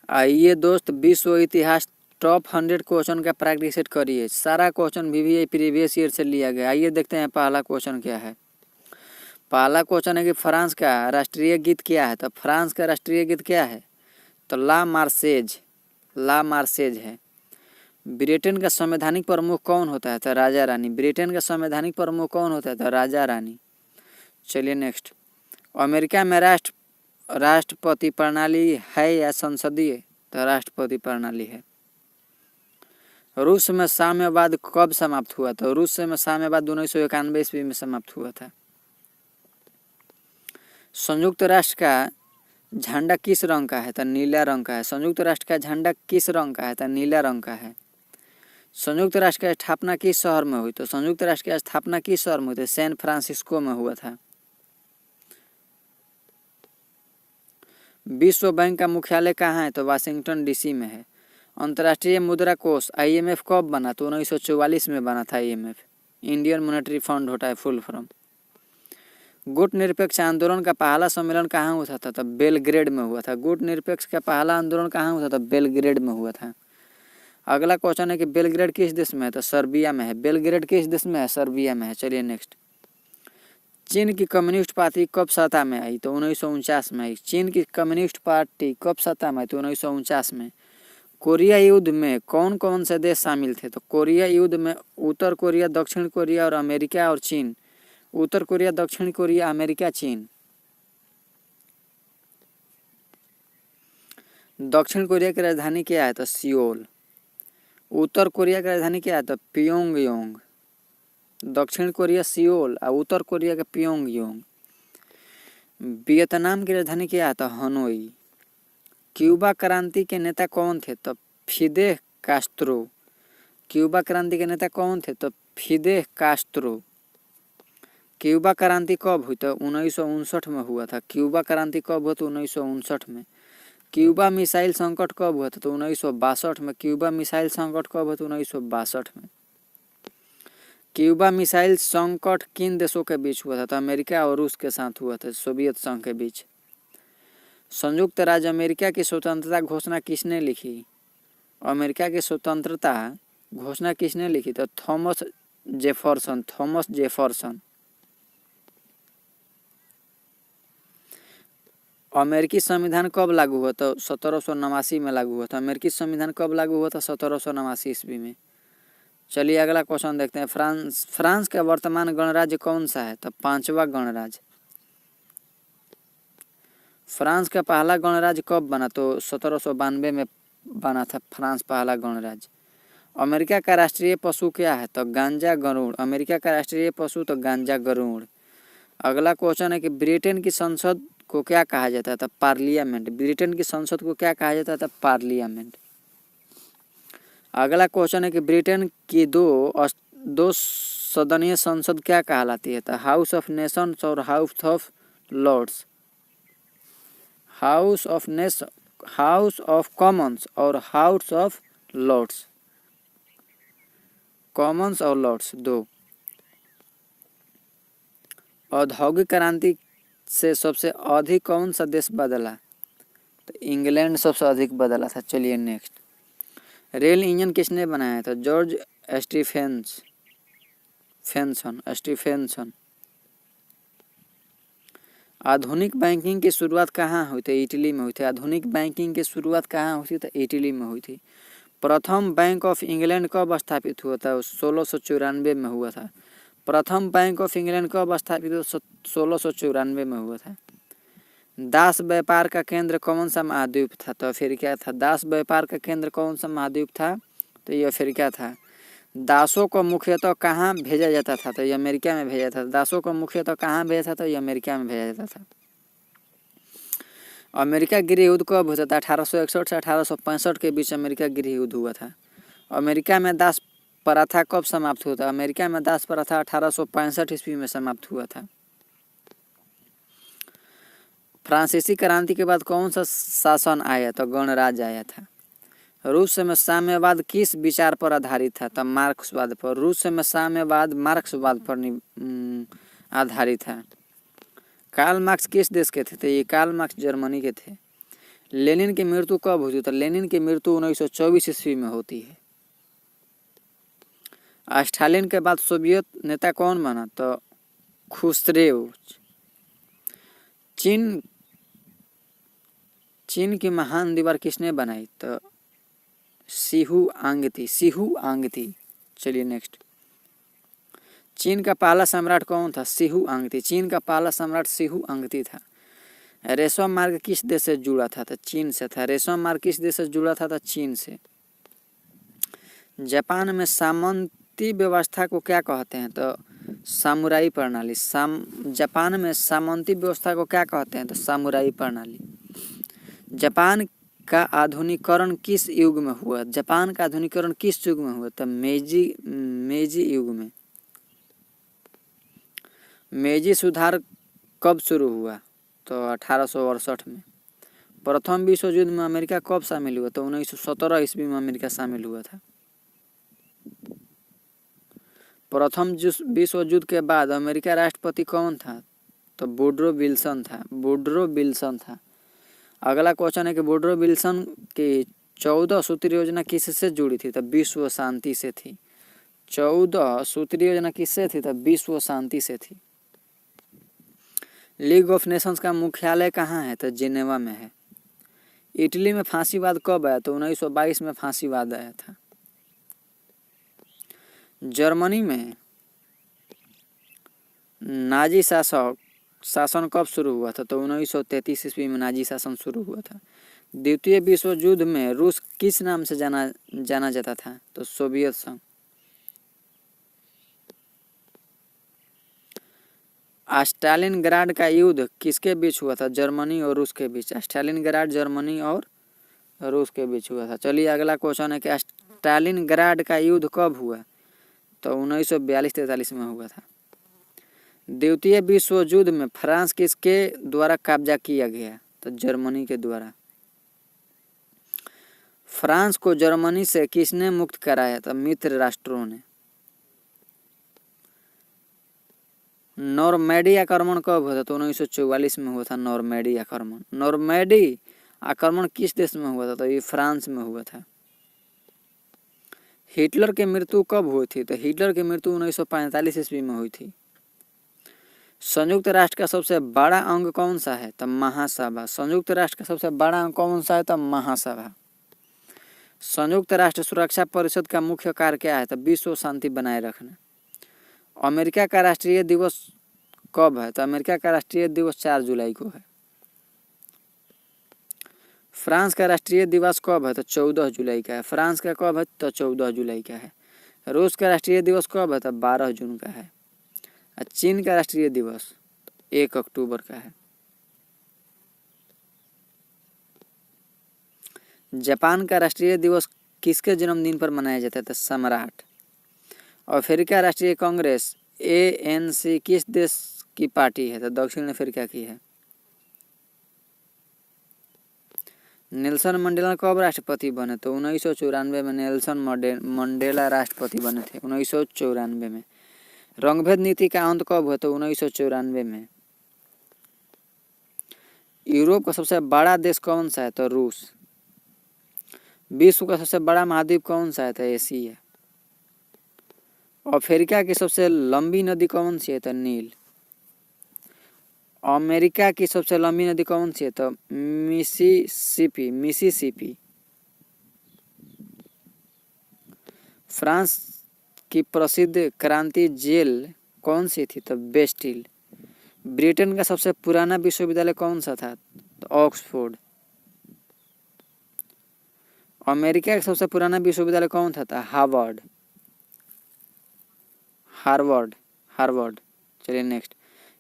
आइए दोस्त, विश्व इतिहास टॉप 100 क्वेश्चन का प्रैक्टिस सेट करिए। सारा क्वेश्चन भी प्रीवियस ईयर से लिया गया। आइए देखते हैं पहला क्वेश्चन क्या है। पहला क्वेश्चन है कि फ्रांस का राष्ट्रीय गीत क्या है। तो फ्रांस का राष्ट्रीय गीत क्या है? तो ला मार्सेज है। ब्रिटेन का संवैधानिक प्रमुख कौन होता है? तो राजा रानी। ब्रिटेन का संवैधानिक प्रमुख कौन होता है? तो राजा रानी। चलिए नेक्स्ट। अमेरिका में राष्ट्रपति प्रणाली है या संसदीय? तो राष्ट्रपति प्रणाली है। रूस में साम्यवाद कब समाप्त हुआ? तो रूस में साम्यवाद 1991 ईस्वी में समाप्त हुआ था। संयुक्त राष्ट्र का झंडा किस रंग का है? तो नीला रंग का है। संयुक्त राष्ट्र का झंडा किस रंग का है? तो नीला रंग का है। संयुक्त राष्ट्र की स्थापना किस शहर में हुई? तो संयुक्त राष्ट्र की स्थापना किस शहर में हुई? तो सैन फ्रांसिस्को में हुआ था। विश्व बैंक का मुख्यालय कहाँ है? तो वाशिंगटन डीसी में है। अंतर्राष्ट्रीय मुद्रा कोष IMF कब बना? तो 1944 में बना था IMF। इंडियन मॉनेटरी फंड होता है फुल फॉर्म। गुट निरपेक्ष आंदोलन का पहला सम्मेलन कहाँ हुआ था? तो बेलग्रेड में हुआ था। गुट निरपेक्ष का पहला आंदोलन कहाँ हुआ था? तो बेलग्रेड में हुआ था। अगला क्वेश्चन है कि बेलग्रेड किस देश में है? तो सर्बिया में है। बेलग्रेड किस देश में है? सर्बिया में है। चलिए नेक्स्ट। चीन की कम्युनिस्ट पार्टी कब सत्ता में आई? तो 1949 में आई। चीन की कम्युनिस्ट पार्टी कब सत्ता में आई? तो 1949 में। कोरिया युद्ध में कौन कौन से देश शामिल थे? तो कोरिया युद्ध में उत्तर कोरिया, दक्षिण कोरिया और अमेरिका और चीन। उत्तर कोरिया, दक्षिण कोरिया, अमेरिका, चीन। दक्षिण कोरिया की राजधानी क्या है? तो सियोल। उत्तर कोरिया की राजधानी क्या है? तो प्योंगयांग। दक्षिण कोरिया सियोल और उत्तर कोरिया का प्योंगयांग। वियतनाम की राजधानी क्या है? तो हनोई। क्यूबा क्रांति के नेता कौन थे? तो फिदेल कास्त्रो। क्यूबा क्रांति के नेता कौन थे? तो फिदेल कास्त्रो। क्यूबा क्रांति कब हुई? तो 1959 में हुआ था। क्यूबा क्रांति कब हुआ? तो 1959 में। क्यूबा मिसाइल संकट कब हुआ था? तो 1962 में। क्यूबा मिसाइल संकट कब हुआ? तो 1962 में। क्यूबा मिसाइल संकट किन देशों के बीच हुआ था? तो अमेरिका और रूस के साथ हुआ था, सोवियत संघ के बीच। संयुक्त राज्य अमेरिका की स्वतंत्रता घोषणा किसने लिखी? अमेरिका की स्वतंत्रता घोषणा किसने लिखी? तो थॉमस जेफरसन। अमेरिकी संविधान कब लागू हुआ? तो 1789 में लागू हुआ था। अमेरिकी संविधान कब लागू हुआ था? 1789 ईस्वी में। चलिए अगला क्वेश्चन देखते हैं। फ्रांस का वर्तमान गणराज्य कौन सा है? तो 5वां गणराज्य। फ्रांस का पहला गणराज्य कब बना? तो 1792 में बना था फ्रांस पहला गणराज्य। अमेरिका का राष्ट्रीय पशु क्या है? तो गांजा गरुड़। अमेरिका का राष्ट्रीय पशु तो गांजा गरुड़। अगला क्वेश्चन है कि ब्रिटेन की संसद को क्या कहा जाता था? पार्लियामेंट। ब्रिटेन की संसद को क्या कहा जाता था? पार्लियामेंट। अगला क्वेश्चन है कि ब्रिटेन की दो सदनीय संसद क्या कहलाती है? तो हाउस ऑफ नेशंस और House of Lords. House of Commons और हाउस ऑफ लॉर्ड्स। कॉमन्स और लॉर्ड्स दो। औद्योगिक क्रांति से सबसे अधिक कौन सा देश बदला? तो इंग्लैंड सबसे अधिक बदला था। चलिए नेक्स्ट। रेल इंजन किसने बनाया था? George Stephenson. आधुनिक बैंकिंग की शुरुआत कहाँ हुई थी? इटली में हुई थी। आधुनिक बैंकिंग की शुरुआत कहाँ हुई थी? तो इटली में हुई थी। प्रथम बैंक ऑफ इंग्लैंड कब स्थापित हुआ था? 1694 में हुआ था। प्रथम बैंक ऑफ इंग्लैंड कब स्थापित हुआ? 1694 में हुआ था। दास व्यापार का केंद्र कौन सा महाद्वीप था? तो अफ्रीका था। दास व्यापार का केंद्र कौन सा महाद्वीप था? तो ये अफ्रीका था। दासों को मुख्यतः कहाँ भेजा जाता था? तो ये अमेरिका में भेजा था। दासों को मुख्यतः कहाँ भेजा था? तो ये अमेरिका में भेजा जाता था। अमेरिका गृह युद्ध कब हुआ था? 1861 से 1865 के बीच अमेरिका गृह युद्ध हुआ था। अमेरिका में दास प्रथा कब समाप्त हुआ था? अमेरिका में दास प्रथा 1865 ईस्वी में समाप्त हुआ था। फ्रांसीसी क्रांति के बाद कौन सा शासन आया? तो गणराज्य आया था। रूस में साम्यवाद किस विचार पर आधारित था? तो मार्क्सवाद पर। रूस में साम्यवाद मार्क्सवाद पर आधारित था। कार्ल मार्क्स किस देश के थे? तो ये कार्ल मार्क्स जर्मनी के थे। लेनिन की मृत्यु कब हुई थी? तो लेनिन की मृत्यु 1924 ईस्वी में होती है। स्टालिन के बाद सोवियत नेता कौन बना? तो खुश्रेव। चीन की महान दीवार किसने बनाई? तो सिहु आंगती। चलिए नेक्स्ट। चीन का पहला सम्राट कौन था? सिहु आंगती। चीन का पहला सम्राट सिहु आंगती था। रेशम मार्ग किस देश से जुड़ा था? तो चीन से था। रेशम मार्ग किस देश से जुड़ा था? तो चीन से। जापान में सामंती व्यवस्था को क्या कहते हैं? तो सामुराई प्रणाली। जापान में सामंती व्यवस्था को क्या कहते हैं? तो सामुराई प्रणाली। जापान का आधुनिकीकरण किस युग में हुआ? जापान का आधुनिकीकरण किस युग में हुआ? तो मेजी युग में। मेजी सुधार कब शुरू हुआ? तो 1868 में। प्रथम विश्व युद्ध में अमेरिका कब शामिल हुआ? तो 1917 ईस्वी में अमेरिका शामिल हुआ था। प्रथम विश्व युद्ध के बाद अमेरिका राष्ट्रपति कौन था? तो वुडरो विल्सन था। अगला क्वेश्चन है कि वुडरो विल्सन की 14 सूत्री योजना किससे जुड़ी थी? तो विश्व शांति से थी। 14 सूत्री योजना किससे थी? तो विश्व शांति से थी। लीग ऑफ नेशंस का मुख्यालय कहाँ है? तो जिनेवा में है। इटली में फांसीवाद कब आया? तो 1922 में फांसीवाद आया था। जर्मनी में नाजी शासन कब शुरू हुआ था? तो 1933 ईस्वी में नाजी शासन शुरू हुआ था। द्वितीय विश्व युद्ध में रूस किस नाम से जाना जाता था? तो सोवियत संघ। स्टालिनग्राड का युद्ध किसके बीच हुआ था? जर्मनी और रूस के बीच। स्टालिनग्राड जर्मनी और रूस के बीच हुआ था। चलिए अगला क्वेश्चन है कि स्टालिनग्राड का युद्ध कब हुआ? तो 1942-43 में हुआ था। द्वितीय विश्व युद्ध में फ्रांस किसके द्वारा कब्जा किया गया? तो जर्मनी के द्वारा। फ्रांस को जर्मनी से किसने मुक्त कराया? तो मित्र राष्ट्रों ने। नॉर्मैडी आक्रमण कब हुआ था? तो 1944 में हुआ था नॉर्मैडी आक्रमण। नॉर्मैडी आक्रमण किस देश में हुआ था? तो ये फ्रांस में हुआ था। हिटलर की मृत्यु कब हुई थी? तो हिटलर की मृत्यु 1945 ईस्वी में हुई थी। संयुक्त राष्ट्र का सबसे बड़ा अंग कौन सा है? तो महासभा। संयुक्त राष्ट्र का सबसे बड़ा अंग कौन सा है? तो महासभा। संयुक्त राष्ट्र सुरक्षा परिषद का मुख्य कार्य क्या है? तो विश्व शांति बनाए रखना। अमेरिका का राष्ट्रीय दिवस कब है? तो अमेरिका का राष्ट्रीय दिवस 4 जुलाई को है। फ्रांस का राष्ट्रीय दिवस कब है? तो 14 जुलाई का है। फ्रांस का कब है? तो 14 जुलाई का है। रूस का राष्ट्रीय दिवस कब है? तो 12 जून का है। चीन का राष्ट्रीय दिवस 1 अक्टूबर का है। जापान का राष्ट्रीय दिवस किसके जन्मदिन पर मनाया जाता है? तो सम्राट। अफ्रीका राष्ट्रीय कांग्रेस ANC किस देश की पार्टी है? तो दक्षिण अफ्रीका की है। नेल्सन मंडेला कब राष्ट्रपति बने? तो 1994 में नेल्सन मंडेला राष्ट्रपति बने थे। 1994 में। रंगभेद नीति का अंत कब हुआ? तो 1994 में। यूरोप का सबसे बड़ा देश कौन सा है? तो रूस। विश्व का सबसे बड़ा महाद्वीप कौन सा है? तो एशिया। अफ्रीका की सबसे लंबी नदी कौन सी है? तो नील। अमेरिका की सबसे लंबी नदी कौन सी है? तो मिसिसिपी। फ्रांस की प्रसिद्ध क्रांति जेल कौन सी थी? तो बेस्टिल। ब्रिटेन का सबसे पुराना विश्वविद्यालय कौन सा था? तो ऑक्सफोर्ड। अमेरिका का सबसे पुराना विश्वविद्यालय कौन था? तो हार्वर्ड। चलिए नेक्स्ट।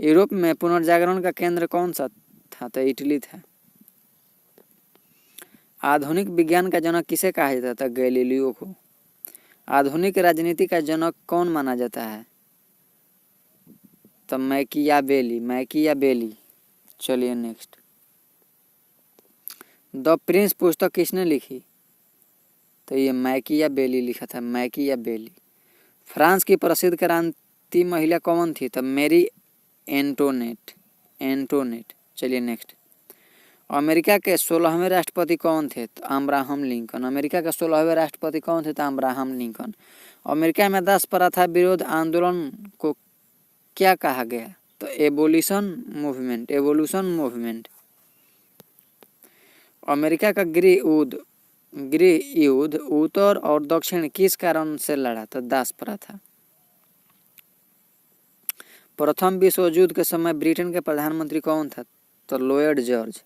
यूरोप में पुनर्जागरण का केंद्र कौन सा था? तो इटली था। आधुनिक विज्ञान का जनक किसे कहा जाता था? गैलीलियो को। आधुनिक राजनीति का जनक कौन माना जाता है? तो मैकियावेली। चलिए नेक्स्ट। द प्रिंस पुस्तक किसने लिखी? तो ये मैकियावेली लिखा था। मैकियावेली। फ्रांस की प्रसिद्ध क्रांति महिला कौन थी? तो मेरी एंटोनेट। चलिए नेक्स्ट। अमेरिका के 16वें राष्ट्रपति कौन थे? तो अब्राहम लिंकन। अमेरिका के 16वें राष्ट्रपति कौन थे? तो अब्राहम लिंकन। अमेरिका में दास प्रथा विरोध आंदोलन को क्या कहा गया? तो abolition movement, evolution movement. America का गृह युद्ध उत्तर और दक्षिण किस कारण से लड़ा? तो दास प्रथा। प्रथम विश्व युद्ध के समय ब्रिटेन के प्रधानमंत्री कौन था? तो लॉयड जॉर्ज।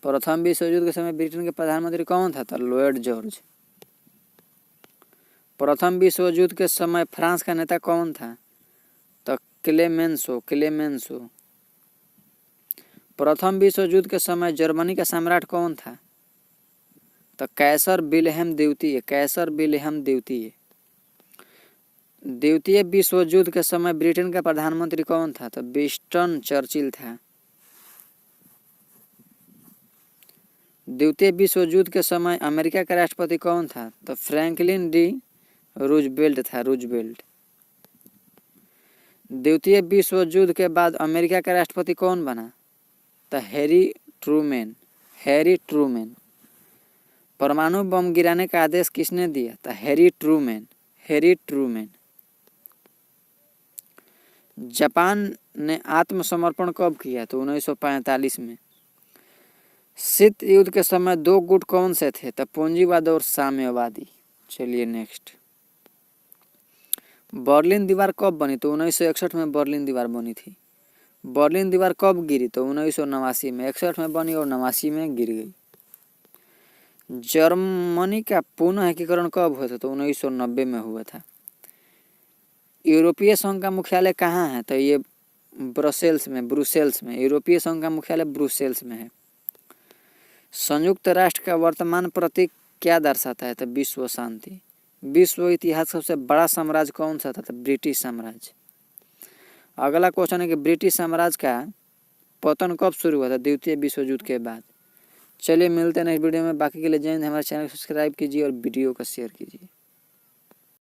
प्रथम विश्व युद्ध के समय ब्रिटेन के प्रधानमंत्री कौन था? तो लॉयड जॉर्ज। प्रथम विश्व युद्ध के समय फ्रांस का नेता कौन था? तो क्लेमेंसो। प्रथम विश्व युद्ध के समय जर्मनी का सम्राट कौन था? तो कैसर विल्हेम द्वितीय। द्वितीय विश्व युद्ध के समय ब्रिटेन का प्रधानमंत्री कौन था? तो विंस्टन चर्चिल था। द्वितीय विश्व युद्ध के समय अमेरिका का राष्ट्रपति कौन था? तो फ्रैंकलिन डी रूजवेल्ट था। द्वितीय विश्व युद्ध के बाद अमेरिका का राष्ट्रपति कौन बना? तो हैरी ट्रूमैन। परमाणु बम गिराने का आदेश किसने दिया? तो हैरी ट्रूमैन। जापान ने आत्मसमर्पण कब किया? तो 1945 में। शीत युद्ध के समय दो गुट कौन से थे? तो पूंजीवाद और साम्यवादी। चलिए नेक्स्ट। बर्लिन दीवार कब बनी? तो 1961 में बर्लिन दीवार बनी थी। बर्लिन दीवार कब गिरी? तो 1989 में। 61 में बनी और 89 में गिर गई। जर्मनी का पुनः एकीकरण कब हुआ था? तो 1990 में हुआ था। यूरोपीय संघ का मुख्यालय कहाँ है? तो ये ब्रुसेल्स में। यूरोपीय संघ का मुख्यालय ब्रुसेल्स में है। संयुक्त राष्ट्र का वर्तमान प्रतीक क्या दर्शाता है? तो विश्व शांति। विश्व इतिहास सबसे बड़ा साम्राज्य कौन सा था? तो ब्रिटिश साम्राज्य। अगला क्वेश्चन है कि ब्रिटिश साम्राज्य का पतन कब शुरू हुआ था? द्वितीय विश्व युद्ध के बाद। चलिए मिलते हैं नेक्स्ट वीडियो में। बाकी के लिए जय हिंद। हमारे चैनल को सब्सक्राइब कीजिए और वीडियो को शेयर कीजिए।